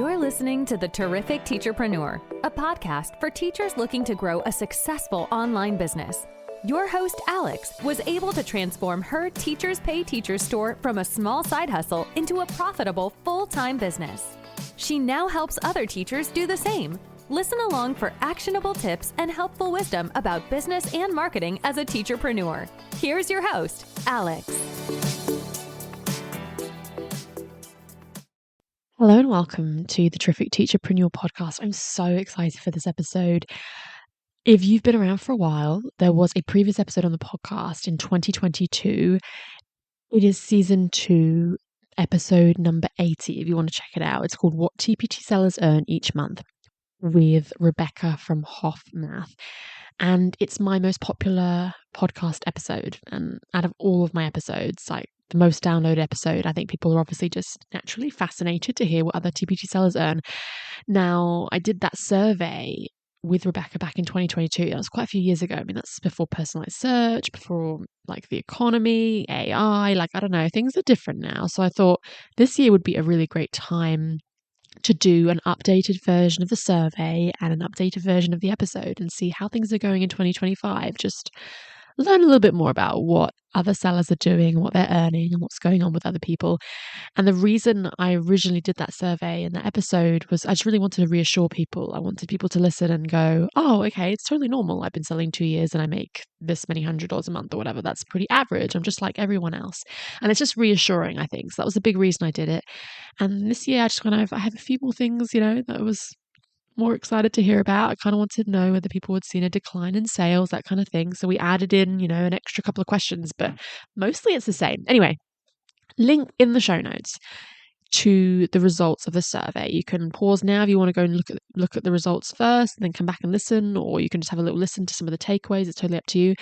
You're listening to the Terrific Teacherpreneur, a podcast for teachers looking to grow a successful online business. Your host, Alex, was able to transform her Teachers Pay Teachers store from a small side hustle into a profitable full-time business. She now helps other teachers do the same. Listen along for actionable tips and helpful wisdom about business and marketing as a teacherpreneur. Here's your host, Alex. Hello and welcome to the Terrific Teacherpreneur podcast. I'm so excited for this episode. If you've been around for a while, there was a previous episode on the podcast in 2022. It is season 2, episode number 80, if you want to check it out. It's called What TPT Sellers Earn Each Month with Rebecca from Hoff Math. And it's my most popular podcast episode. And out of all of my episodes, like the most downloaded episode, I think people are obviously just naturally fascinated to hear what other TPT sellers earn. Now, I did that survey with Rebecca back in 2022. That was quite a few years ago. I mean, that's before personalized search, before like the economy, AI, like, I don't know, things are different now. So I thought this year would be a really great time to do an updated version of the survey and an updated version of the episode and see how things are going in 2025. Just learn a little bit more about what other sellers are doing, what they're earning, and what's going on with other people. And the reason I originally did that survey and that episode was I just really wanted to reassure people. I wanted people to listen and go, oh, okay, it's totally normal. I've been selling 2 years and I make this many $100s a month or whatever. That's pretty average. I'm just like everyone else. And it's just reassuring, I think. So that was a big reason I did it. And this year I have a few more things, that I was more excited to hear about. I kind of wanted to know whether people had seen a decline in sales, that kind of thing. So we added in, an extra couple of questions, but mostly it's the same. Anyway, link in the show notes to the results of the survey. You can pause now if you want to go and look at the results first and then come back and listen, or you can just have a little listen to some of the takeaways. It's totally up to you.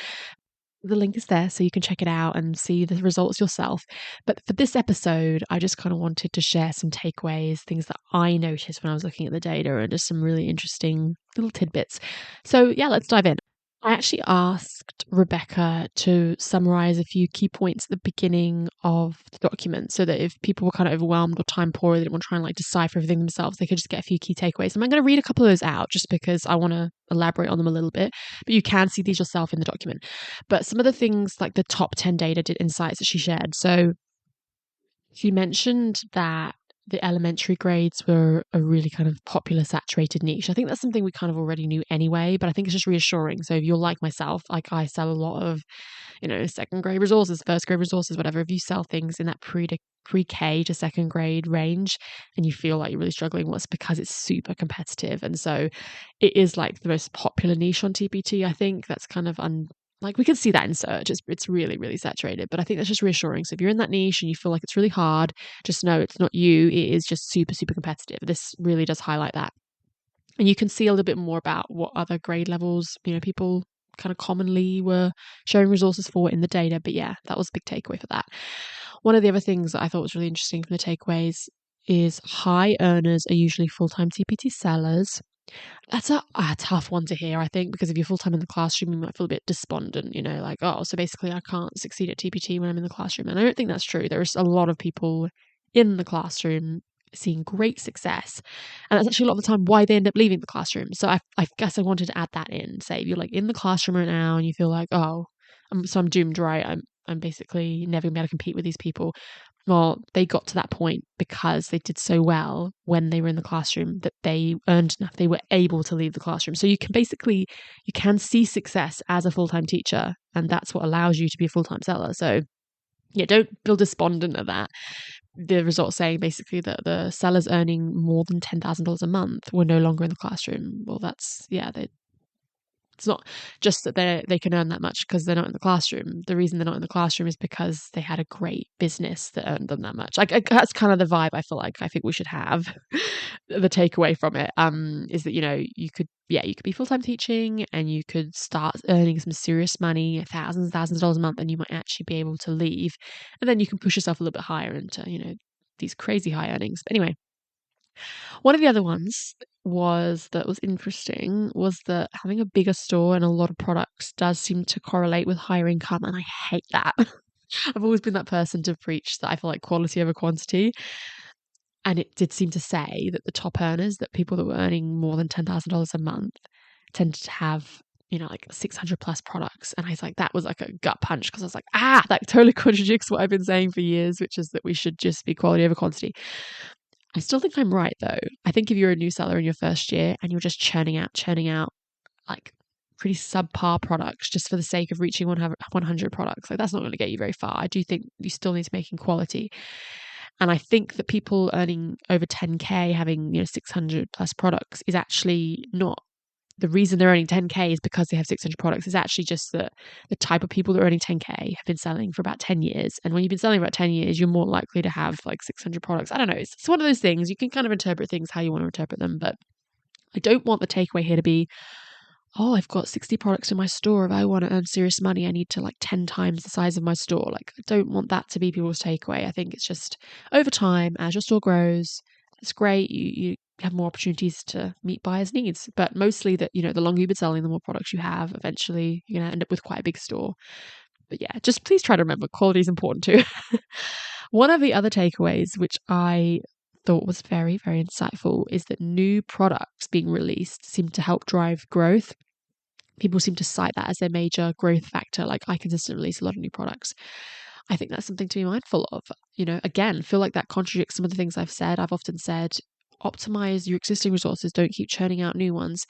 The link is there so you can check it out and see the results yourself. But for this episode, I just kind of wanted to share some takeaways, things that I noticed when I was looking at the data, and just some really interesting little tidbits. So yeah, let's dive in. I actually asked Rebecca to summarize a few key points at the beginning of the document so that if people were kind of overwhelmed or time poor, they didn't want to try and like decipher everything themselves, they could just get a few key takeaways. And I'm going to read a couple of those out just because I want to elaborate on them a little bit, but you can see these yourself in the document. But some of the things like the top 10 data insights that she shared. So she mentioned that the elementary grades were a really kind of popular saturated niche. I think that's something we kind of already knew anyway, but I think it's just reassuring. So if you're like myself, like I sell a lot of, second grade resources, first grade resources, whatever. If you sell things in that pre-K to second grade range and you feel like you're really struggling, well, it's because it's super competitive. And so it is like the most popular niche on TPT. I think that's kind of like we can see that in search. It's really, really saturated, but I think that's just reassuring. So if you're in that niche and you feel like it's really hard, just know it's not you. It is just super, super competitive. This really does highlight that. And you can see a little bit more about what other grade levels, people kind of commonly were showing resources for in the data. But yeah, that was a big takeaway for that. One of the other things that I thought was really interesting from the takeaways is high earners are usually full-time TPT sellers. That's a tough one to hear, I think, because if you're full-time in the classroom, you might feel a bit despondent, like, oh, so basically I can't succeed at TPT when I'm in the classroom. And I don't think that's true. There's a lot of people in the classroom seeing great success. And that's actually a lot of the time why they end up leaving the classroom. So I guess I wanted to add that in. Say if you're like in the classroom right now and you feel like, oh, I'm doomed, right? I'm basically never gonna be able to compete with these people. Well, they got to that point because they did so well when they were in the classroom that they earned enough. They were able to leave the classroom. So you can see success as a full-time teacher, and that's what allows you to be a full-time seller. So yeah, don't feel despondent at that. The results saying basically that the sellers earning more than $10,000 a month were no longer in the classroom. Well, it's not just that they can earn that much because they're not in the classroom. The reason they're not in the classroom is because they had a great business that earned them that much. That's kind of the vibe I think we should have. The takeaway from it is that you could be full-time teaching and you could start earning some serious money, thousands of dollars a month, and you might actually be able to leave, and then you can push yourself a little bit higher into these crazy high earnings. But anyway, one of the other ones was interesting was that having a bigger store and a lot of products does seem to correlate with higher income, and I hate that. I've always been that person to preach that I feel like quality over quantity. And it did seem to say that the top earners, that people that were earning more than $10,000 a month, tended to have, like 600 plus products. And I was like, that was like a gut punch, because I was like, that totally contradicts what I've been saying for years, which is that we should just be quality over quantity. I still think I'm right, though. I think if you're a new seller in your first year and you're just churning out like pretty subpar products just for the sake of reaching 100 products, like that's not going to get you very far. I do think you still need to make in quality. And I think that people earning over 10K, having 600 plus products, is actually not the reason they're earning 10K is because they have 600 products. It's actually just that the type of people that are earning 10K have been selling for about 10 years. And when you've been selling for about 10 years, you're more likely to have like 600 products. I don't know. It's one of those things. You can kind of interpret things how you want to interpret them. But I don't want the takeaway here to be, oh, I've got 60 products in my store. If I want to earn serious money, I need to like 10 times the size of my store. Like, I don't want that to be people's takeaway. I think it's just over time, as your store grows, it's great. You have more opportunities to meet buyers' needs. But mostly that, the longer you've been selling, the more products you have, eventually you're going to end up with quite a big store. But yeah, just please try to remember quality is important too. One of the other takeaways, which I thought was very, very insightful, is that new products being released seem to help drive growth. People seem to cite that as their major growth factor. Like, I consistently release a lot of new products. I think that's something to be mindful of. Again, feel like that contradicts some of the things I've said. I've often said, optimize your existing resources, don't keep churning out new ones.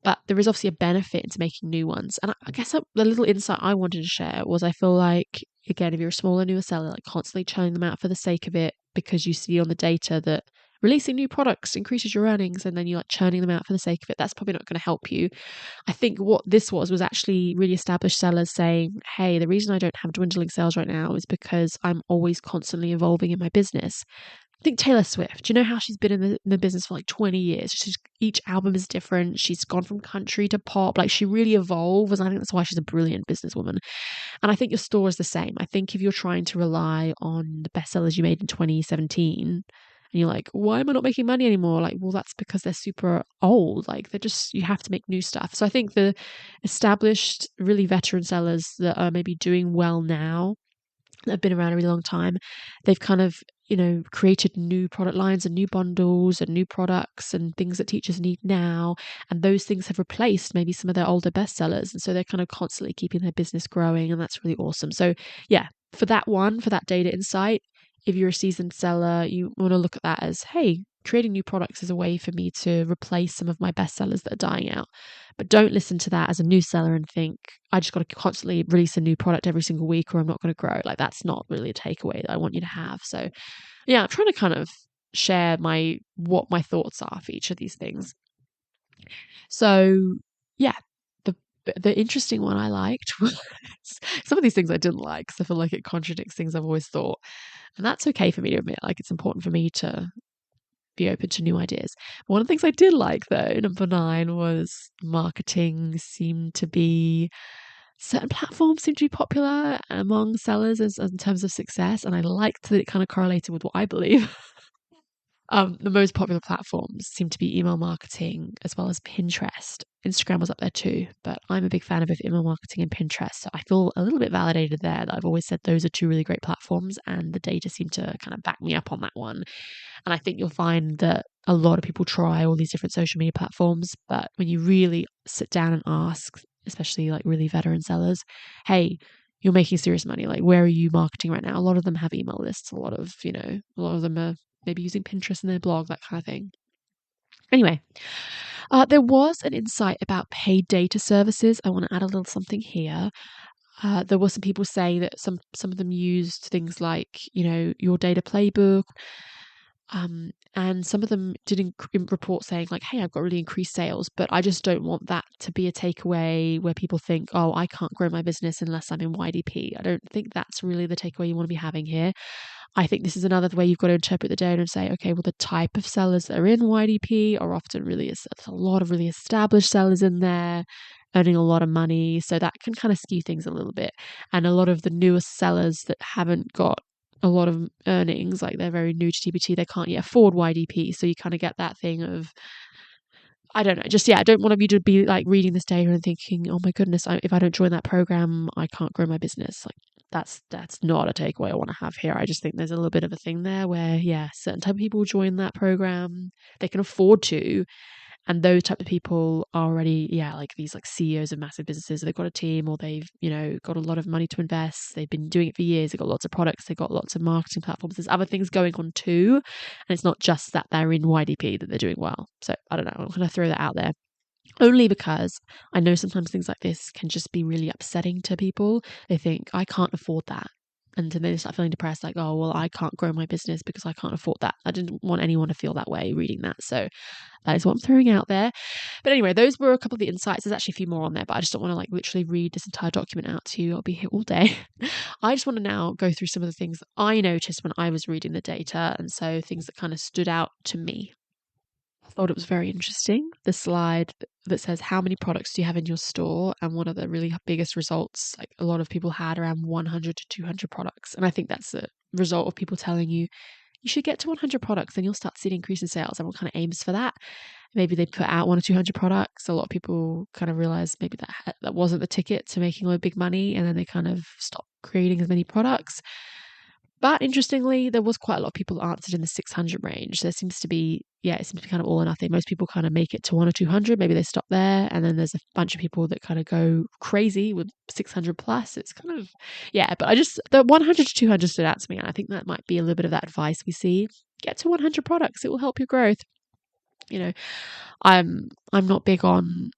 But there is obviously a benefit into making new ones. And I guess the little insight I wanted to share was, I feel like, again, if you're a smaller, newer seller, like constantly churning them out for the sake of it, because you see on the data that releasing new products increases your earnings, and then you're like churning them out for the sake of it, that's probably not going to help you. I think what this was actually really established sellers saying, hey, the reason I don't have dwindling sales right now is because I'm always constantly evolving in my business. I think Taylor Swift, you know how she's been in the business for like 20 years. Each album is different. She's gone from country to pop. Like, she really evolves. And I think that's why she's a brilliant businesswoman. And I think your store is the same. I think if you're trying to rely on the bestsellers you made in 2017, and you're like, why am I not making money anymore? Like, well, that's because they're super old. Like, you have to make new stuff. So I think the established, really veteran sellers that are maybe doing well now, that have been around a really long time, they've kind of, created new product lines and new bundles and new products and things that teachers need now. And those things have replaced maybe some of their older bestsellers. And so they're kind of constantly keeping their business growing. And that's really awesome. So yeah, for that data insight, if you're a seasoned seller, you want to look at that as, hey, creating new products is a way for me to replace some of my bestsellers that are dying out. But don't listen to that as a new seller and think, I just got to constantly release a new product every single week or I'm not going to grow. Like, that's not really a takeaway that I want you to have. So yeah, I'm trying to kind of share what my thoughts are for each of these things. So yeah, the interesting one I liked was some of these things I didn't like, because I feel like it contradicts things I've always thought. And that's okay for me to admit. Like, it's important for me to be open to new ideas. But one of the things I did like, though, number 9, was certain platforms seem to be popular among sellers in terms of success. And I liked that it kind of correlated with what I believe. The most popular platforms seem to be email marketing as well as Pinterest. Instagram was up there too, but I'm a big fan of both email marketing and Pinterest. So I feel a little bit validated there that I've always said those are 2 really great platforms, and the data seem to kind of back me up on that one. And I think you'll find that a lot of people try all these different social media platforms, but when you really sit down and ask, especially like really veteran sellers, hey, you're making serious money. Like, where are you marketing right now? A lot of them have email lists. A lot of them are maybe using Pinterest in their blog, that kind of thing. Anyway, there was an insight about paid data services. I want to add a little something here. There were some people saying that some of them used things like, your data playbook. And some of them did report saying like, hey, I've got really increased sales, but I just don't want that to be a takeaway where people think, oh, I can't grow my business unless I'm in YDP. I don't think that's really the takeaway you want to be having here. I think this is another way you've got to interpret the data and say, okay, well, the type of sellers that are in YDP are often there's a lot of really established sellers in there earning a lot of money. So that can kind of skew things a little bit. And a lot of the newest sellers that haven't got a lot of earnings, like they're very new to TPT, they can't yet afford YDP. So you kind of get that thing of, I don't know, I don't want you to be like reading this data and thinking, oh my goodness, if I don't join that program, I can't grow my business. Like, that's not a takeaway I want to have here. I just think there's a little bit of a thing there where, certain type of people join that program. They can afford to. And those type of people are already, like these like CEOs of massive businesses. They've got a team, or they've, got a lot of money to invest. They've been doing it for years. They've got lots of products. They've got lots of marketing platforms. There's other things going on too. And it's not just that they're in YDP that they're doing well. So I don't know. I'm going to throw that out there. Only because I know sometimes things like this can just be really upsetting to people. They think, I can't afford that. And then they start feeling depressed, like, oh, well, I can't grow my business because I can't afford that. I didn't want anyone to feel that way reading that. So that is what I'm throwing out there. But anyway, those were a couple of the insights. There's actually a few more on there, but I just don't want to like literally read this entire document out to you. I'll be here all day. I just want to now go through some of the things that I noticed when I was reading the data. And so things that kind of stood out to me. I thought it was very interesting. The slide that says how many products do you have in your store, and one of the really biggest results, like a lot of people had around 100 to 200 products. And I think that's a result of people telling you you should get to 100 products and you'll start seeing an increase in sales. Everyone kind of aims for that. Maybe they put out 100 or 200 products. A lot of people kind of realize maybe that wasn't the ticket to making a lot of big money, and then they kind of stop creating as many products. But interestingly, there was quite a lot of people that answered in the 600 range. There seems to be, it seems to be kind of all or nothing. Most people kind of make it to 1 or 200. Maybe they stop there. And then there's a bunch of people that kind of go crazy with 600 plus. It's kind of, but the 100 to 200 stood out to me. And I think that might be a little bit of that advice we see. Get to 100 products. It will help your growth. I'm not big on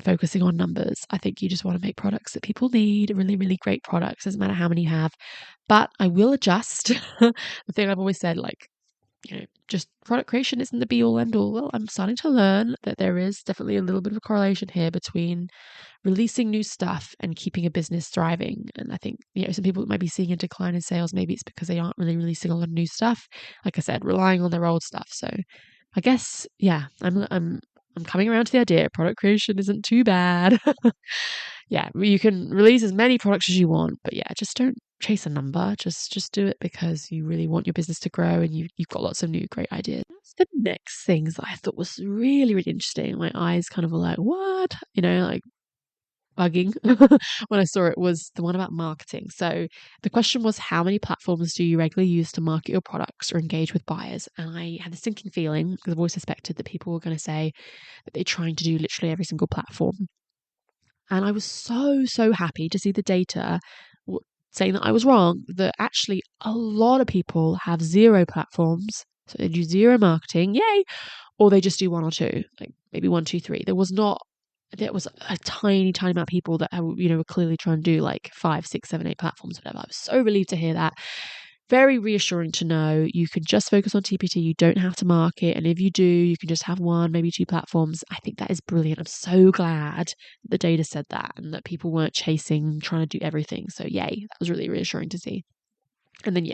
focusing on numbers. I think you just want to make products that people need, really, really great products, doesn't matter how many you have. But I will adjust. The thing I've always said, like, just product creation isn't the be all end all. Well, I'm starting to learn that there is definitely a little bit of a correlation here between releasing new stuff and keeping a business thriving. And I think, some people might be seeing a decline in sales. Maybe it's because they aren't really releasing a lot of new stuff. Like I said, relying on their old stuff. So I guess, I'm coming around to the idea product creation isn't too bad. You can release as many products as you want, but just don't chase a number. Just do it because you really want your business to grow and you've got lots of new great ideas. The next things that I thought was really, really interesting. My eyes kind of were like, what? Like bugging when I saw it, was the one about marketing. So the question was, how many platforms do you regularly use to market your products or engage with buyers? And I had a sinking feeling, because I've always suspected that people were going to say that they're trying to do literally every single platform. And I was so happy to see the data saying that I was wrong, that actually a lot of people have 0 platforms. So they do 0 marketing, yay, or they just do 1 or 2, like maybe 1, 2, 3. There was a tiny amount of people that were clearly trying to do like 5, 6, 7, 8 platforms, whatever. I was so relieved to hear that. Very reassuring to know you can just focus on TPT. You don't have to market. And if you do, you can just have 1, maybe 2 platforms. I think that is brilliant. I'm so glad the data said that and that people weren't trying to do everything. So yay, that was really reassuring to see. And then,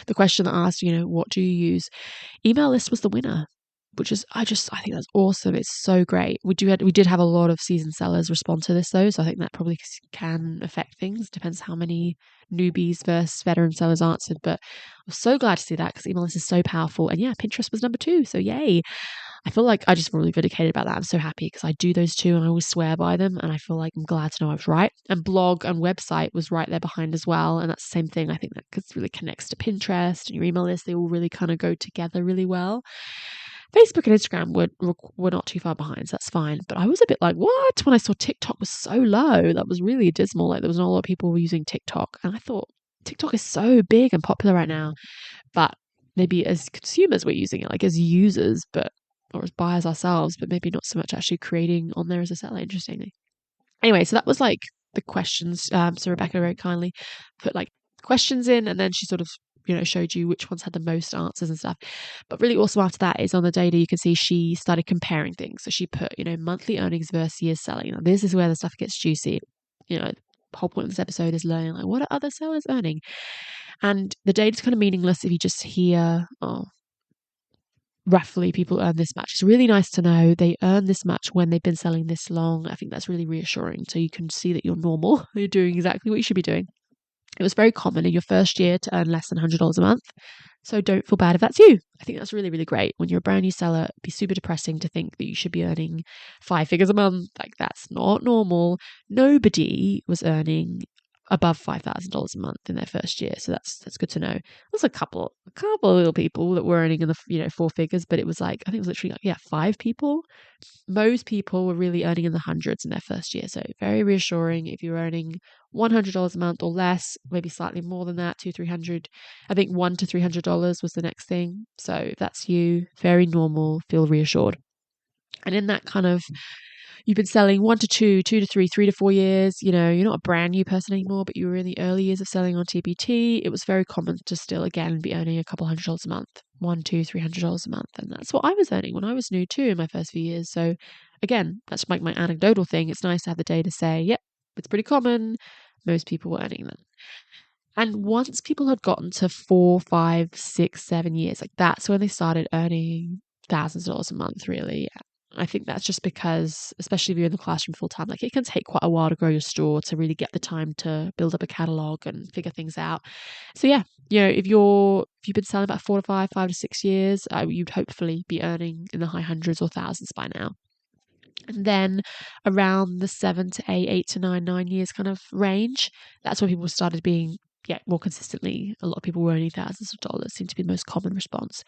the question that asked, what do you use? Email list was the winner, which is, I think that's awesome. It's so great. We did have a lot of seasoned sellers respond to this though. So I think that probably can affect things. Depends how many newbies versus veteran sellers answered. But I'm so glad to see that, because email list is so powerful. And Pinterest was number 2. So yay. I feel like I just feel really vindicated about that. I'm so happy because I do those 2 and I always swear by them. And I feel like I'm glad to know I was right. And blog and website was right there behind as well. And that's the same thing. I think that really connects to Pinterest and your email list. They all really kind of go together really well. Facebook and Instagram were not too far behind, so that's fine. But I was a bit like, what? When I saw TikTok was so low, that was really dismal. Like, there was not a lot of people using TikTok. And I thought, TikTok is so big and popular right now. But maybe as consumers, we're using it, like as users, or as buyers ourselves, but maybe not so much actually creating on there as a seller, interestingly. Anyway, so that was like the questions. So Rebecca very kindly put like questions in, and then she sort of showed you which ones had the most answers and stuff. But really awesome after that is on the data, you can see she started comparing things. So she put, monthly earnings versus years selling. Now, this is where the stuff gets juicy. The whole point of this episode is learning, like, what are other sellers earning? And the data's kind of meaningless if you just hear, roughly people earn this much. It's really nice to know they earn this much when they've been selling this long. I think that's really reassuring. So you can see that you're normal. You're doing exactly what you should be doing. It was very common in your first year to earn less than $100 a month. So don't feel bad if that's you. I think that's really, really great. When you're a brand new seller, it'd be super depressing to think that you should be earning 5 figures a month. Like, that's not normal. Nobody was earning above $5,000 a month in their first year. So that's good to know. There's a couple of little people that were earning in the four figures, but it was like, I think it was literally like, 5 people. Most people were really earning in the hundreds in their first year. So very reassuring if you're earning $100 a month or less, maybe slightly more than that, $200-300. I think $100 to $300 was the next thing. So if that's you, very normal, feel reassured. And in that kind of, you've been selling 1 to 2, 2 to 3, 3 to 4 years, you're not a brand new person anymore, but you were in the early years of selling on TPT, it was very common to still, again, be earning a couple $100 a month, $100, $200, $300 a month. And that's what I was earning when I was new too in my first few years. So again, that's like my anecdotal thing. It's nice to have the data say, yep, it's pretty common. Most people were earning that. And once people had gotten to 4, 5, 6, 7 years, like that's when they started earning thousands of dollars a month, really. I think that's just because, especially if you're in the classroom full time, like it can take quite a while to grow your store, to really get the time to build up a catalog and figure things out. So yeah, if you've been selling about 4 to 5, 5 to 6 years, you'd hopefully be earning in the high hundreds or thousands by now. And then around the 7 to 8, 8 to 9, 9 years kind of range, that's when people started being more consistently. A lot of people were earning thousands of dollars, seemed to be the most common response.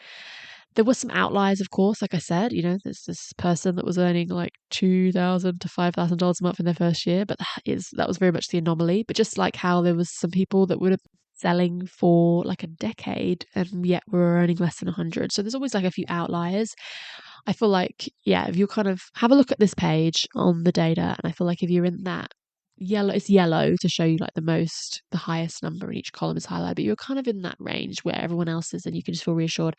There were some outliers, of course. Like I said, there's this person that was earning like $2,000 to $5,000 a month in their first year, but that was very much the anomaly. But just like how there was some people that would have been selling for like a decade and yet were earning less than 100. So there's always like a few outliers. I feel like, if you kind of have a look at this page on the data, and I feel like if you're in that yellow, it's yellow to show you like the highest number in each column is highlighted, but you're kind of in that range where everyone else is, and you can just feel reassured.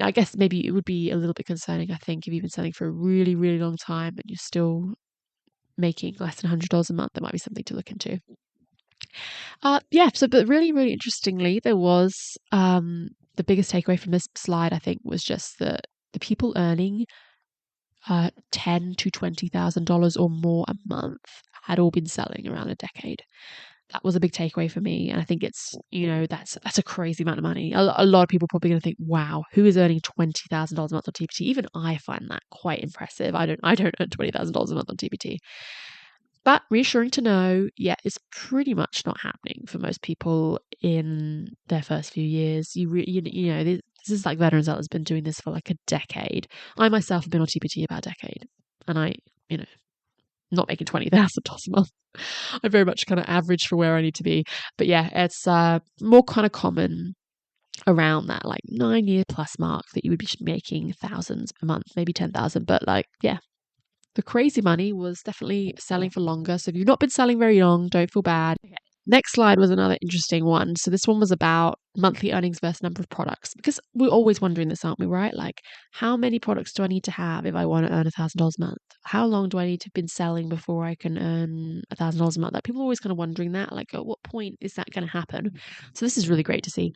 I guess maybe it would be a little bit concerning, I think, if you've been selling for a really, really long time and you're still making less than $100 a month. That might be something to look into. But really, really interestingly, there was the biggest takeaway from this slide, I think, was just that the people earning $10,000 to $20,000 or more a month had all been selling around a decade. That was a big takeaway for me. And I think it's, that's a crazy amount of money. A lot of people are probably going to think, wow, who is earning $20,000 a month on TPT? Even I find that quite impressive. I don't earn $20,000 a month on TPT. But reassuring to know, it's pretty much not happening for most people in their first few years. This is like veterans that has been doing this for like a decade. I myself have been on TPT about a decade, and I, not making $20,000 a month. I'm very much kind of average for where I need to be. But it's more kind of common around that like 9-year plus mark that you would be making thousands a month, maybe 10,000. But the crazy money was definitely selling for longer. So if you've not been selling very long, don't feel bad. Next slide was another interesting one. So this one was about monthly earnings versus number of products, because we're always wondering this, aren't we, right? Like, how many products do I need to have if I want to earn $1,000 a month? How long do I need to have been selling before I can earn $1,000 a month? Like, people are always kind of wondering that, like, at what point is that going to happen? So this is really great to see.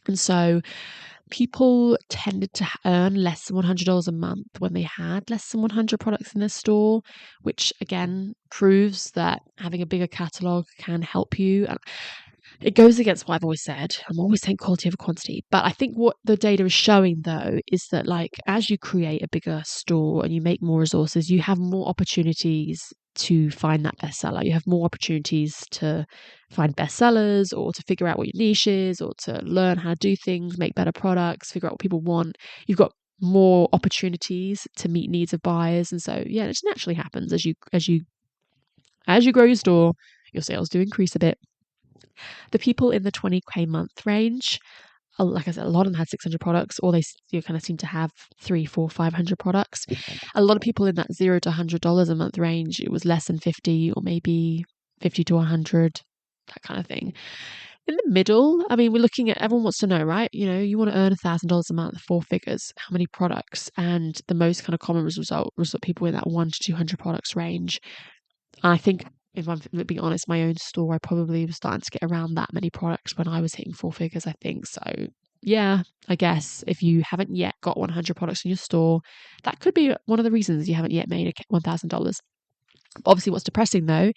And so people tended to earn less than $100 a month when they had less than 100 products in their store, which again proves that having a bigger catalog can help you. And it goes against what I've always said. I'm always saying quality over quantity. But I think what the data is showing, though, is that as you create a bigger store and you make more resources, you have more opportunities to find that bestseller. You have more opportunities to find bestsellers, or to figure out what your niche is, or to learn how to do things, make better products, figure out what people want. You've got more opportunities to meet needs of buyers. And so, it just naturally happens as you grow your store, your sales do increase a bit. The people in the 20K month range, like I said, a lot of them had 600 products, or they kind of seem to have 300, 400, 500 products. A lot of people in that $0 to $100 a month range, it was less than 50, or maybe 50 to 100, that kind of thing. In the middle, I mean, we're looking at, everyone wants to know, right? You want to earn $1,000 a month, 4 figures, how many products? And the most kind of common result was that people in that 100 to 200 products range. And I think, if I'm being honest, my own store, I probably was starting to get around that many products when I was hitting 4 figures, I think. So I guess if you haven't yet got 100 products in your store, that could be one of the reasons you haven't yet made $1,000. Obviously, what's depressing though,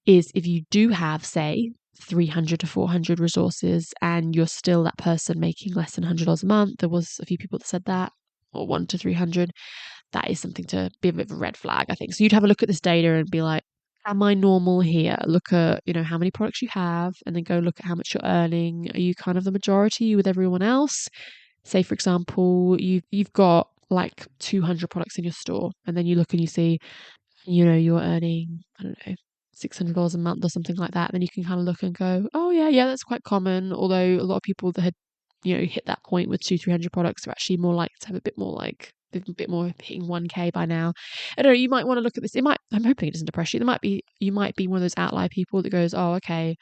is if you do have, say, 300 to 400 resources and you're still that person making less than $100 a month. There was a few people that said that, or 1 to 300. That is something to be a bit of a red flag, I think. So you'd have a look at this data and be like, am I normal here? Look at, how many products you have, and then go look at how much you're earning. Are you kind of the majority with everyone else? Say, for example, you've got like 200 products in your store, and then you look and you see, you're earning, I don't know, $600 a month or something like that. Then you can kind of look and go, oh yeah, that's quite common. Although a lot of people that had, hit that point with 200-300 products are actually more likely to have a bit more hitting 1K by now. I don't know, you might want to look at this. I'm hoping it doesn't depress you. You might be one of those outlier people that goes, oh, okay,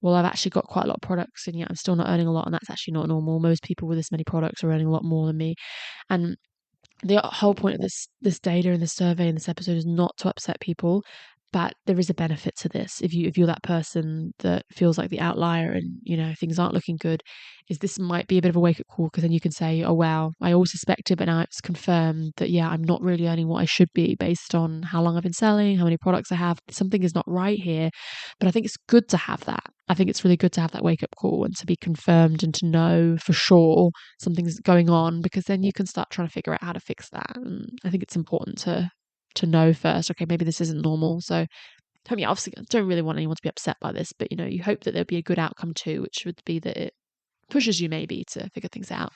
well, I've actually got quite a lot of products and yet I'm still not earning a lot, and that's actually not normal. Most people with this many products are earning a lot more than me. And the whole point of this data and this survey and this episode is not to upset people, but there is a benefit to this. If you're that person that feels like the outlier and things aren't looking good, is this might be a bit of a wake up call, because then you can say, oh wow, I always suspected, but now it's confirmed that I'm not really earning what I should be based on how long I've been selling, how many products I have. Something is not right here. But I think it's good to have that. I think it's really good to have that wake up call and to be confirmed and to know for sure something's going on, because then you can start trying to figure out how to fix that. And I think it's important to know first, okay, maybe this isn't normal. So obviously I don't really want anyone to be upset by this, but you hope that there'll be a good outcome too, which would be that it pushes you maybe to figure things out.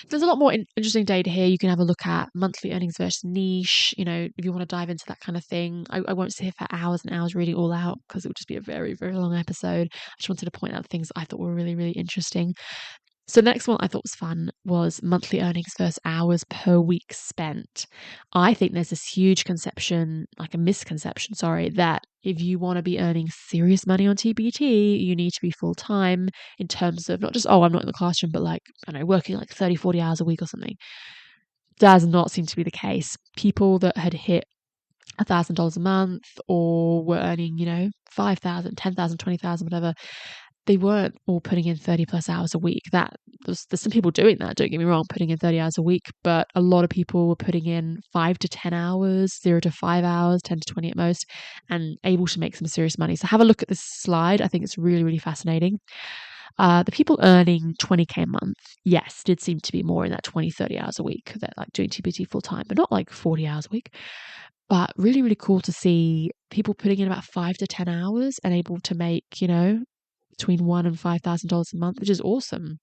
There's a lot more interesting data here. You can have a look at monthly earnings versus niche, if you want to dive into that kind of thing. I won't sit here for hours and hours reading all out, because it would just be a very, very long episode. I just wanted to point out things that I thought were really, really interesting. So the next one I thought was fun was monthly earnings versus hours per week spent. I think there's this huge misconception, that if you want to be earning serious money on TPT, you need to be full time, in terms of not just, oh, I'm not in the classroom, but like, I don't know, working like 30, 40 hours a week or something. Does not seem to be the case. People that had hit $1,000 a month or were earning, 5,000, 10,000, 20,000, whatever, they weren't all putting in 30 plus hours a week. There's some people doing that, don't get me wrong, putting in 30 hours a week, but a lot of people were putting in 5 to 10 hours, 0 to 5 hours, 10 to 20 at most, and able to make some serious money. So have a look at this slide. I think it's really, really fascinating. The people earning 20K a month, yes, did seem to be more in that 20, 30 hours a week. They're like doing TPT full time, but not like 40 hours a week. But really, really cool to see people putting in about 5 to 10 hours and able to make, between $1,000 and $5,000 a month, which is awesome.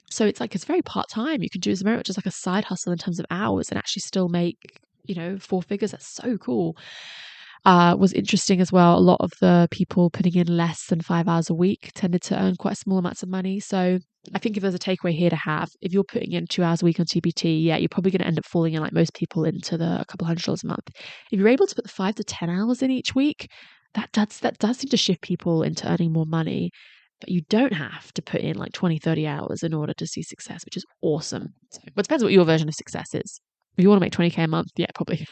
So it's very part-time. You can do as very much as like a side hustle in terms of hours and actually still make, 4 figures. That's so cool. Was interesting as well. A lot of the people putting in less than 5 hours a week tended to earn quite small amounts of money. So I think if there's a takeaway here to have, if you're putting in 2 hours a week on TPT, you're probably going to end up falling in, like most people, into a couple $100 a month. If you're able to put the 5 to 10 hours in each week, that does seem to shift people into earning more money. But you don't have to put in like 20, 30 hours in order to see success, which is awesome. So, but it depends what your version of success is. If you want to make 20K a month, yeah, probably.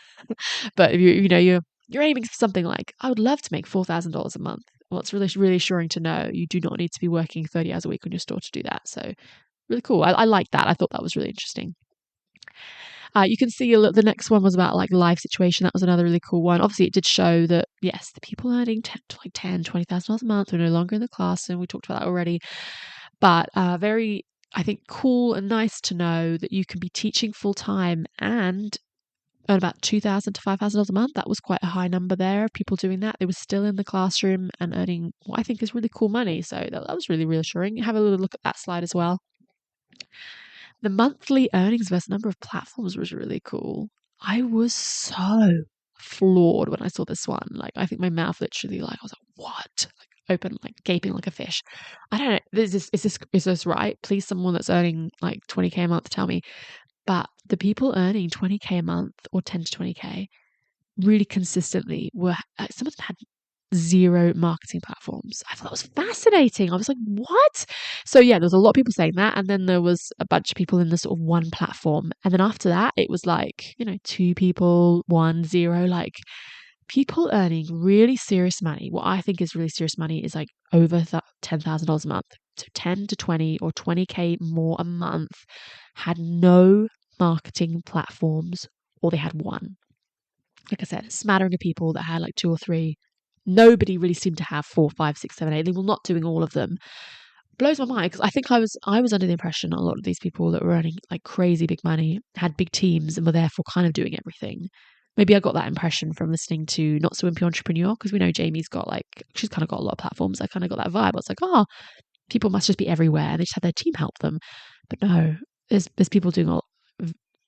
But if you're aiming for something like, I would love to make $4,000 a month. Well, it's really reassuring to know you do not need to be working 30 hours a week on your store to do that. So really cool. I like that. I thought that was really interesting. You can see the next one was about like life situation. That was another really cool one. Obviously, it did show that, yes, the people earning $20,000 a month are no longer in the class, and we talked about that already. But very, I think, cool and nice to know that you can be teaching full time and earn about $2,000 to $5,000 a month. That was quite a high number there of people doing that. They were still in the classroom and earning what I think is really cool money. So that was really reassuring. Have a little look at that slide as well. The monthly earnings versus number of platforms was really cool. I was so floored when I saw this one. Like, I think my mouth literally, I was like, what? Open, gaping like a fish. I don't know. Is this right? Please, someone that's earning like 20K a month, tell me. But the people earning 20K a month or 10 to 20K really consistently were, some of them had 0 marketing platforms. I thought that was fascinating. I was like, what? So yeah, there was a lot of people saying that. And then there was a bunch of people in the sort of 1 platform. And then after that, it was 2 people, 1, 0, people earning really serious money. What I think is really serious money is over $10,000 a month. So 10 to 20 or 20K more a month had no marketing platforms, or they had 1. Like I said, a smattering of people that had 2 or 3. Nobody really seemed to have 4, 5, 6, 7, 8. They were not doing all of them. Blows my mind, because I think I was under the impression a lot of these people that were earning crazy big money had big teams and were therefore kind of doing everything. Maybe I got that impression from listening to Not So Wimpy Entrepreneur, because we know Jamie's got she's kind of got a lot of platforms. I kind of got that vibe. I was like, oh, people must just be everywhere and they just have their team help them. But no, there's people doing all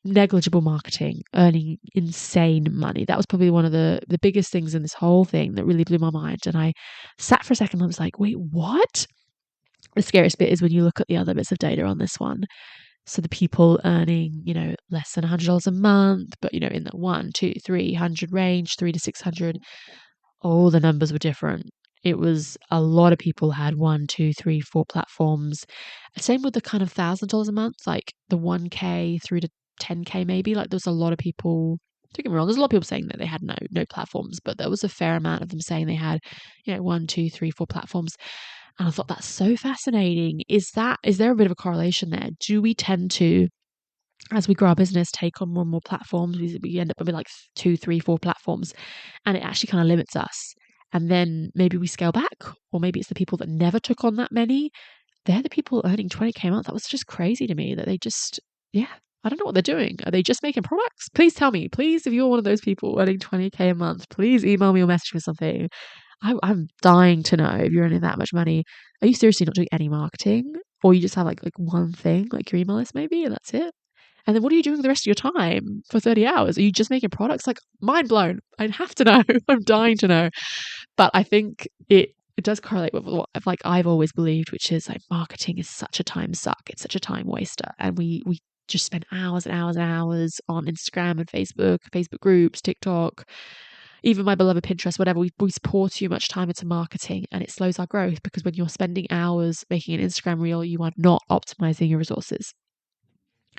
negligible marketing, earning insane money. That was probably one of the biggest things in this whole thing that really blew my mind. And I sat for a second and I was like, wait, what? The scariest bit is when you look at the other bits of data on this one. So the people earning, less than $100 a month, but, in the 1, 2, 300 range, 3 to 600, all the numbers were different. It was a lot of people had 1, 2, 3, 4 platforms. Same with the kind of $1,000 a month, like the 1K through to 10K maybe. Like there's a lot of people, don't get me wrong, there's a lot of people saying that they had no platforms, but there was a fair amount of them saying they had, 1, 2, 3, 4 platforms. And I thought that's so fascinating. Is there a bit of a correlation there? Do we tend to, as we grow our business, take on more and more platforms? We end up with like 2, 3, 4 platforms, and it actually kind of limits us. And then maybe we scale back, or maybe it's the people that never took on that many. They're the people earning 20K a month. That was just crazy to me that they just, I don't know what they're doing. Are they just making products? Please tell me. Please, if you're one of those people earning 20K a month, please email me or message me something. I'm dying to know if you're earning that much money. Are you seriously not doing any marketing? Or you just have like one thing, like your email list maybe, and that's it? And then what are you doing with the rest of your time for 30 hours? Are you just making products? Like, mind blown. I'd have to know. I'm dying to know. But I think it does correlate with what I've always believed, which is like marketing is such a time suck. It's such a time waster. And we just spend hours and hours and hours on Instagram and Facebook groups, TikTok, even my beloved Pinterest, whatever. We pour too much time into marketing, and it slows our growth, because when you're spending hours making an Instagram reel, you are not optimizing your resources.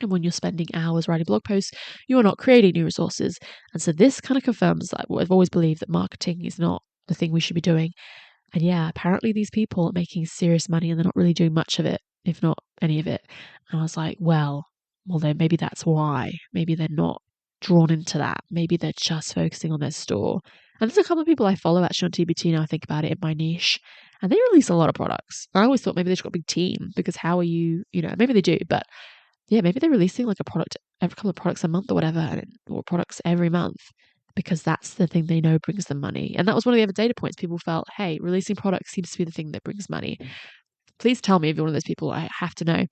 And when you're spending hours writing blog posts, you are not creating new resources. And so this kind of confirms that what I've always believed, that marketing is not the thing we should be doing. And yeah, apparently these people are making serious money and they're not really doing much of it, if not any of it. And I was like, well, then maybe that's why. Maybe they're not drawn into that. Maybe they're just focusing on their store. And there's a couple of people I follow actually on TPT now I think about it, in my niche, and they release a lot of products. I always thought maybe they've got a big team, because how are you, maybe they do, but yeah, maybe they're releasing like a product, every couple of products a month or whatever, or products every month, because that's the thing they know brings them money. And that was one of the other data points. People felt, hey, releasing products seems to be the thing that brings money. Please tell me if you're one of those people. I have to know.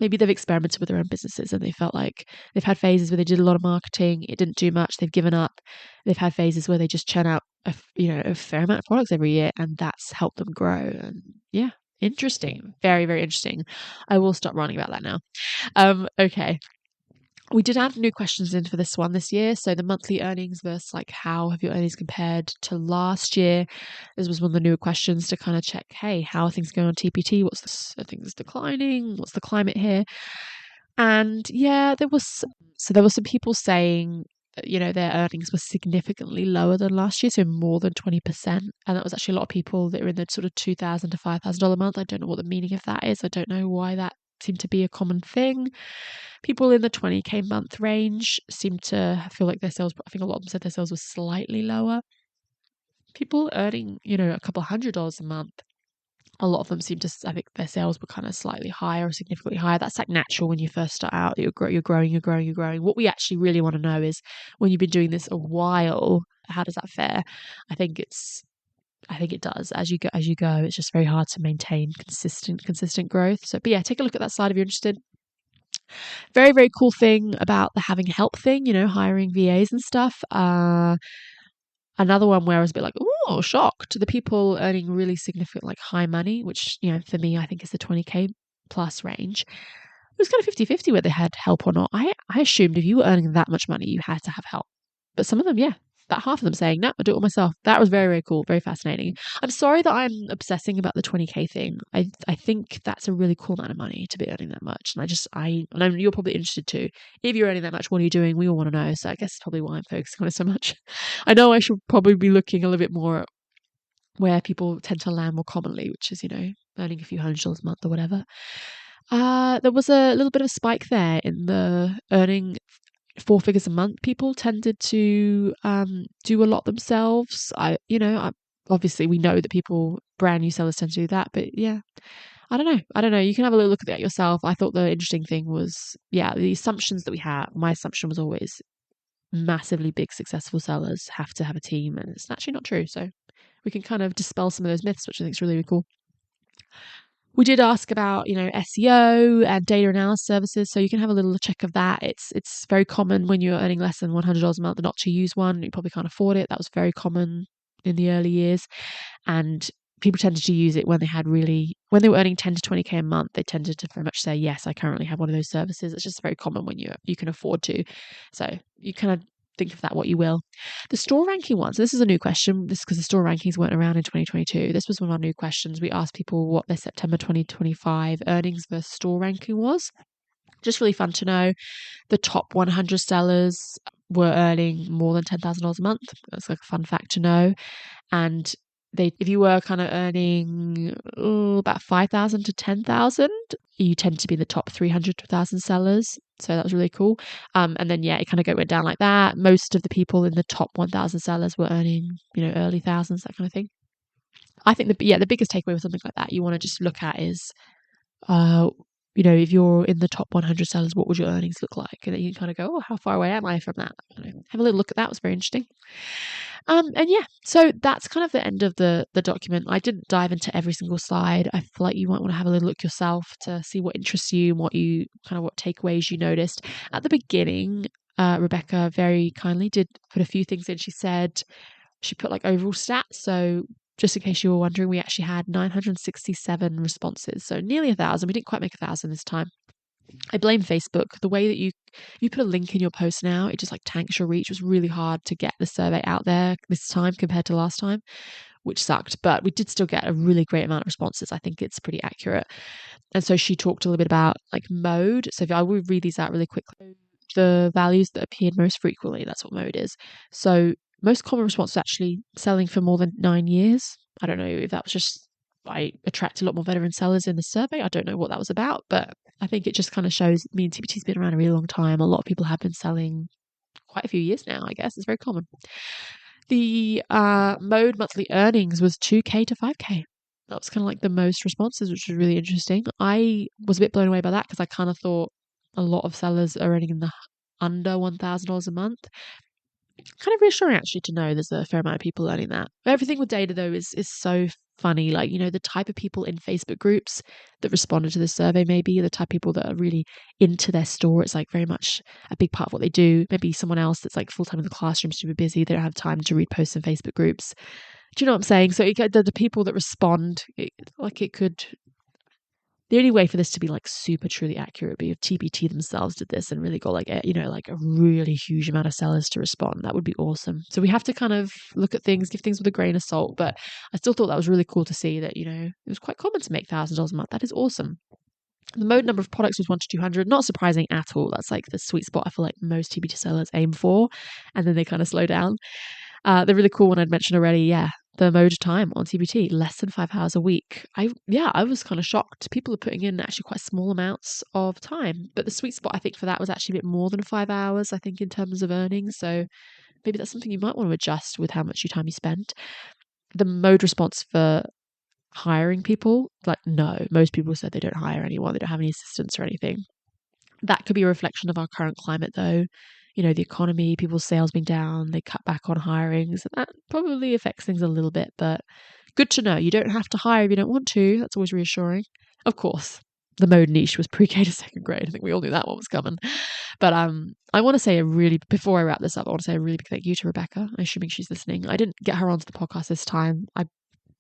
Maybe they've experimented with their own businesses and they felt like they've had phases where they did a lot of marketing. It didn't do much. They've given up. They've had phases where they just churn out a fair amount of products every year, and that's helped them grow. And yeah, interesting. Very, very interesting. I will stop running about that now. Okay. We did add new questions in for this one this year. So the monthly earnings versus how have your earnings compared to last year? This was one of the newer questions to kind of check, hey, how are things going on TPT? Are things declining? What's the climate here? And yeah, there was some people saying that, their earnings were significantly lower than last year, so more than 20%. And that was actually a lot of people that were in the sort of $2,000 to $5,000 a month. I don't know what the meaning of that is. I don't know why that seemed to be a common thing. People in the 20K month range seem to feel like their sales, I think a lot of them said their sales were slightly lower. People earning, a couple $100 a month, a lot of them seem to, I think their sales were kind of slightly higher or significantly higher. That's natural when you first start out. You're growing. What we actually really want to know is, when you've been doing this a while, how does that fare? I think it does. As you go, it's just very hard to maintain consistent growth. So, but yeah, take a look at that side if you're interested. Very, very cool thing about the having help thing, hiring VAs and stuff. Another one where I was a bit like, oh, shocked. The people earning really significant, high money, which, for me, I think is the 20K plus range. It was kind of 50-50 whether they had help or not. I assumed if you were earning that much money, you had to have help. But some of them, yeah, about half of them saying, no, I do it all myself. That was very, very cool, very fascinating. I'm sorry that I'm obsessing about the 20K thing. I think that's a really cool amount of money to be earning that much. And I know you're probably interested too. If you're earning that much, what are you doing? We all want to know. So I guess it's probably why I'm focusing on it so much. I know I should probably be looking a little bit more at where people tend to land more commonly, which is, earning a few $100s a month or whatever. There was a little bit of a spike there in the earning 4 figures a month. People tended to do a lot themselves. Obviously we know that brand new sellers tend to do that, but yeah, I don't know. You can have a little look at that yourself. I thought the interesting thing was, the assumptions that we have. My assumption was always massively big successful sellers have to have a team, and it's actually not true. So we can kind of dispel some of those myths, which I think is really, really cool. We did ask about, SEO and data analysis services, so you can have a little check of that. It's very common when you're earning less than $100 a month not to use one. You probably can't afford it. That was very common in the early years, and people tended to use it when they were earning 10 to 20k a month. They tended to very much say, yes, I currently have one of those services. It's just very common when you can afford to. So you kind of think of that what you will. The store ranking one. So this is a new question. This is because the store rankings weren't around in 2022. This was one of our new questions. We asked people what their September 2025 earnings versus store ranking was. Just really fun to know. The top 100 sellers were earning more than $10,000 a month. That's like a fun fact to know. And if you were kind of earning about 5,000 to 10,000, you tend to be the top 300 to 1,000 sellers. So that was really cool. And then, it kind of went down like that. Most of the people in the top 1,000 sellers were earning, early thousands, that kind of thing. I think the biggest takeaway with something like that you want to just look at is, if you're in the top 100 sellers, what would your earnings look like? And then you kind of go, how far away am I from that? Have a little look at that. It was very interesting. So that's kind of the end of the document. I didn't dive into every single slide. I feel like you might want to have a little look yourself to see what interests you and what takeaways you noticed. At the beginning, Rebecca very kindly did put a few things in. She put like overall stats. So just in case you were wondering, we actually had 967 responses. So nearly 1,000. We didn't quite make 1,000 this time. I blame Facebook. The way that you put a link in your post now, it just like tanks your reach. It was really hard to get the survey out there this time compared to last time, which sucked. But we did still get a really great amount of responses. I think it's pretty accurate. And so she talked a little bit about like mode. So I will read these out really quickly. The values that appeared most frequently, that's what mode is. So most common response was actually selling for more than 9 years. I don't know if that was just I attract a lot more veteran sellers in the survey. I don't know what that was about, but I think it just kind of shows, TPT's been around a really long time. A lot of people have been selling quite a few years now, I guess. It's very common. The mode monthly earnings was 2K to 5K. That was kind of like the most responses, which was really interesting. I was a bit blown away by that because I kind of thought a lot of sellers are earning in the under $1,000 a month. Kind of reassuring actually to know there's a fair amount of people earning that. Everything with data though is so funny. Like, the type of people in Facebook groups that responded to the survey, maybe the type of people that are really into their store. It's like very much a big part of what they do. Maybe someone else that's like full time in the classroom, super busy. They don't have time to read posts in Facebook groups. Do you know what I'm saying? So the people that respond, the only way for this to be like super truly accurate would be if TPT themselves did this and really got like a really huge amount of sellers to respond. That would be awesome. So we have to kind of look at things, give things with a grain of salt. But I still thought that was really cool to see that, it was quite common to make $1,000 a month. That is awesome. The mode number of products was 1 to 200. Not surprising at all. That's like the sweet spot I feel like most TPT sellers aim for. And then they kind of slow down. The really cool one I'd mentioned already, the mode time on TPT, less than 5 hours a week. I was kind of shocked. People are putting in actually quite small amounts of time, but the sweet spot I think for that was actually a bit more than 5 hours, I think, in terms of earnings. So maybe that's something you might want to adjust with how much time you spend. The mode response for hiring people, like no, most people said they don't hire anyone, they don't have any assistants or anything. That could be a reflection of our current climate though. The economy, people's sales being down, they cut back on hiring. So that probably affects things a little bit, but good to know. You don't have to hire if you don't want to. That's always reassuring. Of course, the mode niche was pre-K to second grade. I think we all knew that one was coming. But I want to say before I wrap this up, I want to say a really big thank you to Rebecca, assuming she's listening. I didn't get her onto the podcast this time. I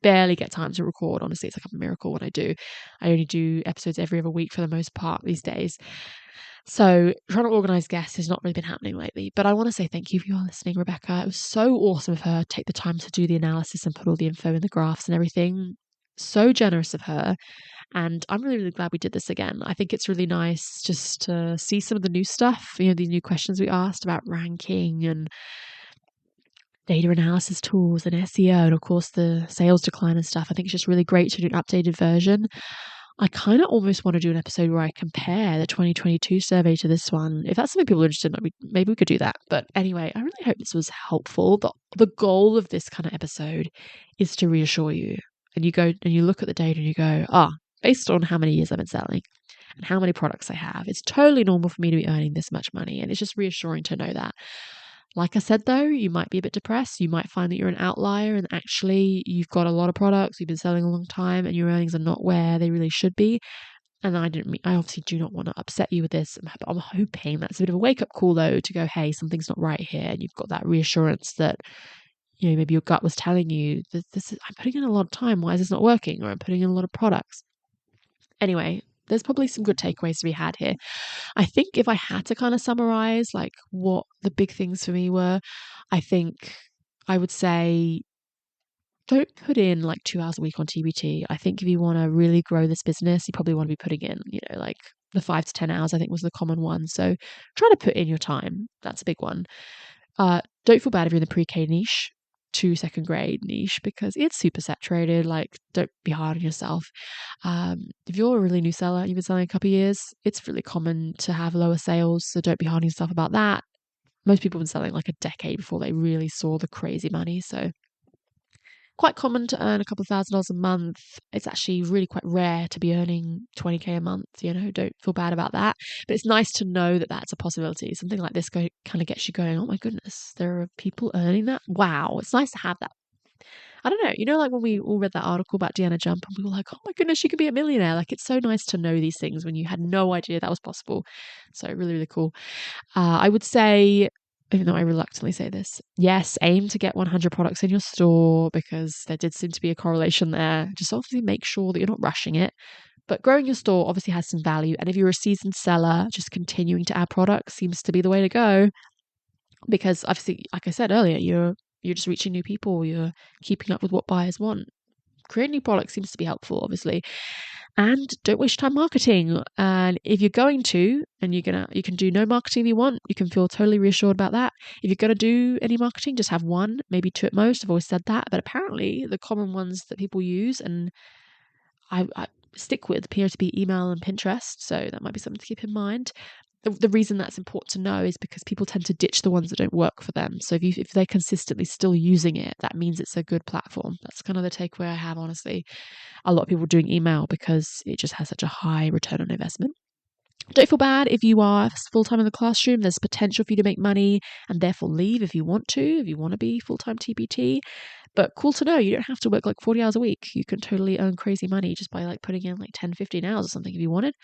barely get time to record. Honestly, it's like a miracle when I do. I only do episodes every other week for the most part these days. So trying to organise guests has not really been happening lately, but I want to say thank you for your listening, Rebecca. It was so awesome of her to take the time to do the analysis and put all the info in the graphs and everything. So generous of her. And I'm really, really glad we did this again. I think it's really nice just to see some of the new stuff, these new questions we asked about ranking and data analysis tools and SEO, and of course the sales decline and stuff. I think it's just really great to do an updated version. I kind of almost want to do an episode where I compare the 2022 survey to this one. If that's something people are interested in, maybe we could do that. But anyway, I really hope this was helpful. The goal of this kind of episode is to reassure you. And you go and you look at the data and you go, based on how many years I've been selling and how many products I have, it's totally normal for me to be earning this much money. And it's just reassuring to know that. Like I said, though, you might be a bit depressed. You might find that you're an outlier and actually you've got a lot of products, you've been selling a long time and your earnings are not where they really should be. And I obviously do not want to upset you with this. I'm hoping that's a bit of a wake-up call, though, to go, hey, something's not right here. And you've got that reassurance that, maybe your gut was telling you that I'm putting in a lot of time. Why is this not working? Or I'm putting in a lot of products. Anyway, there's probably some good takeaways to be had here. I think if I had to kind of summarize like what the big things for me were, I think I would say don't put in like 2 hours a week on TPT. I think if you want to really grow this business, you probably want to be putting in, like the 5 to 10 hours, I think was the common one. So try to put in your time. That's a big one. Don't feel bad if you're in the pre-K niche to second grade niche because it's super saturated. Like, don't be hard on yourself. If you're a really new seller and you've been selling a couple of years, it's really common to have lower sales. So don't be hard on yourself about that. Most people have been selling like a decade before they really saw the crazy money. So quite common to earn a couple of $1,000s a month. It's actually really quite rare to be earning 20K a month. Don't feel bad about that. But it's nice to know that that's a possibility. Something like this kind of gets you going, oh my goodness, there are people earning that. Wow, it's nice to have that. I don't know, like when we all read that article about Deanna Jump and we were like, oh my goodness, she could be a millionaire. Like, it's so nice to know these things when you had no idea that was possible. So really, really cool. I would say, even though I reluctantly say this, yes, aim to get 100 products in your store because there did seem to be a correlation there. Just obviously make sure that you're not rushing it. But growing your store obviously has some value. And if you're a seasoned seller, just continuing to add products seems to be the way to go. Because obviously, like I said earlier, you're just reaching new people. You're keeping up with what buyers want. Creating new products seems to be helpful, obviously. And don't waste time marketing. And if you're going to, and you can do no marketing if you want, you can feel totally reassured about that. If you're going to do any marketing, just have one, maybe two at most. I've always said that. But apparently the common ones that people use and I stick with appear to be email and Pinterest. So that might be something to keep in mind. The reason that's important to know is because people tend to ditch the ones that don't work for them. So if they're consistently still using it, that means it's a good platform. That's kind of the takeaway I have, honestly. A lot of people doing email because it just has such a high return on investment. Don't feel bad if you are full-time in the classroom. There's potential for you to make money and therefore leave if you want to be full-time TPT. But cool to know you don't have to work like 40 hours a week. You can totally earn crazy money just by like putting in like 10, 15 hours or something if you wanted.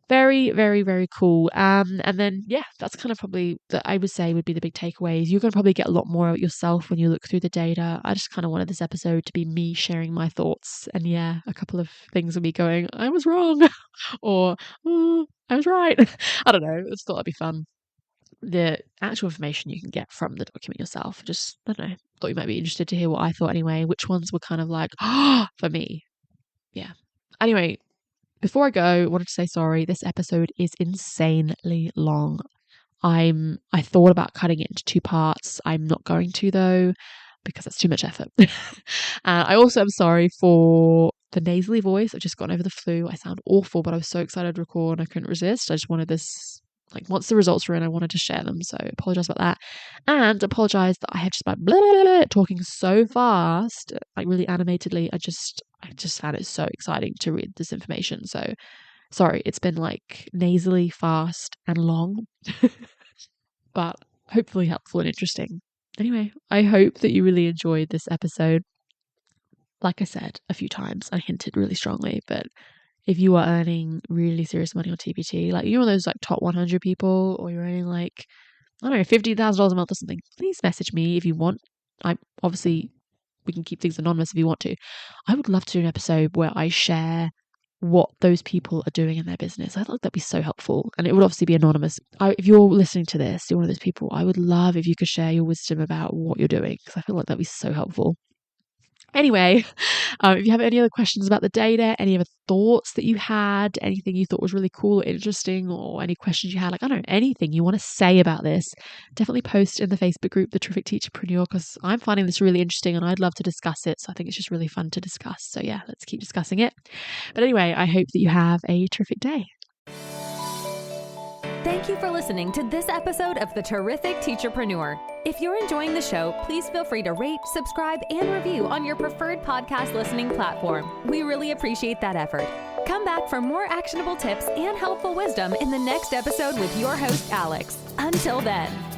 Very, very, very cool. And then, yeah, that's kind of probably that I would say would be the big takeaways. You're going to probably get a lot more of yourself when you look through the data. I just kind of wanted this episode to be me sharing my thoughts. And yeah, a couple of things of me going, I was wrong or I was right. I don't know. I just thought that'd be fun. The actual information you can get from the document yourself. Just, I don't know, thought you might be interested to hear what I thought anyway. Which ones were kind of like, for me. Yeah. Anyway, before I go, I wanted to say sorry. This episode is insanely long. I thought about cutting it into 2 parts. I'm not going to, though, because that's too much effort. I also am sorry for the nasally voice. I've just gotten over the flu. I sound awful, but I was so excited to record and I couldn't resist. I just wanted this, like, once the results were in, I wanted to share them. So apologize about that. And apologize that I have just been blah, blah, blah, talking so fast, like really animatedly. I just found it so exciting to read this information. So sorry, it's been like nasally fast and long, but hopefully helpful and interesting. Anyway, I hope that you really enjoyed this episode. Like I said a few times, I hinted really strongly, but if you are earning really serious money on TPT, like you're one of those like top 100 people, or you're earning like, I don't know, $50,000 a month or something, please message me if you want. We can keep things anonymous if you want to. I would love to do an episode where I share what those people are doing in their business. I thought that'd be so helpful. And it would obviously be anonymous. If you're listening to this, you're one of those people, I would love if you could share your wisdom about what you're doing, because I feel like that'd be so helpful. Anyway, if you have any other questions about the data, any other thoughts that you had, anything you thought was really cool or interesting, or any questions you had, like, I don't know, anything you want to say about this, definitely post in the Facebook group, The Terrific Teacherpreneur, because I'm finding this really interesting and I'd love to discuss it. So I think it's just really fun to discuss. So yeah, let's keep discussing it. But anyway, I hope that you have a terrific day. Thank you for listening to this episode of The Terrific Teacherpreneur. If you're enjoying the show, please feel free to rate, subscribe, and review on your preferred podcast listening platform. We really appreciate that effort. Come back for more actionable tips and helpful wisdom in the next episode with your host, Alex. Until then.